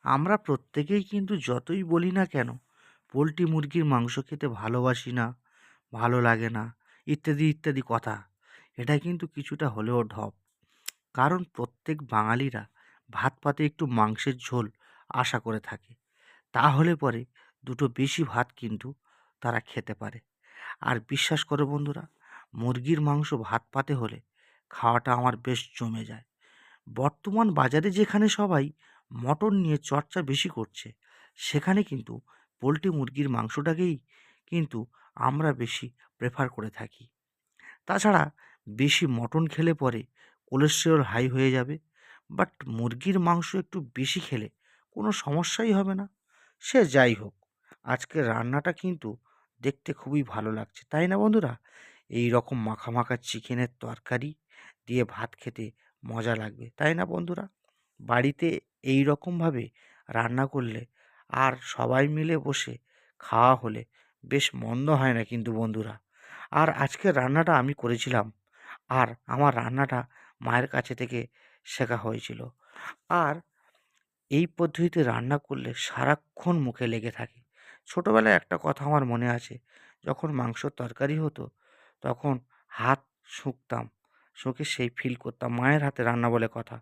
আমরা প্রত্যেকেই কিন্তু যতই বলি না কেন, পোল্ট্রি মুরগির মাংস খেতে ভালোবাসি না, ভালো লাগে না, ইত্যাদি, ইত্যাদি কথা। এটা কিন্তু কিছুটা হলেও ঢপ। কারণ প্রত্যেক বাঙালিরা ভাত পাতে একটু মাংসের ঝোল আশা করে থাকে। তাহলে পরে দুটো বেশি ভাত কিন্তু তারা খেতে পারে। আর বিশ্বাস করো বন্ধুরা, মুরগির মাংস ভাত পাতে হলে খাওয়াটা আমার বেশ জমে যায়। বর্তমান বাজারে যেখানে সবাই মটন নিয়ে চর্চা বেশি করছে, সেখানে কিন্তু পোল্ট্রি মুরগির মাংসটাকেই কিন্তু আমরা বেশি প্রেফার করে থাকি। তাছাড়া বেশি মটন খেলে পরে কোলেস্টেরল হাই হয়ে যাবে, বাট মুরগির মাংস একটু বেশি খেলে কোনো সমস্যাই হবে না। সে যাই হোক, আজকের রান্নাটা কিন্তু দেখতে খুবই ভালো লাগছে, তাই না বন্ধুরা? এই রকম মাখা মাখা চিকেনের তরকারি দিয়ে ভাত খেতে মজা লাগবে, তাই না বন্ধুরা? বাড়িতে এই রকমভাবে রান্না করলে আর সবাই মিলে বসে খাওয়া হলে বেশ মন্দ হয় না কিন্তু বন্ধুরা। আর আজকের রান্নাটা আমি করেছিলাম, আর আমার রান্নাটা মায়ের কাছে থেকে শেখা হয়েছিল। আর এই পদ্ধতিতে রান্না করলে সারাক্ষণ মুখে লেগে থাকে। ছোটবেলায় একটা কথা আমার মনে আছে, যখন মাংসর তরকারি হতো তখন হাত শুঁকতাম, শুঁকে সেই ফিল করতাম মায়ের হাতে রান্না বলে কথা।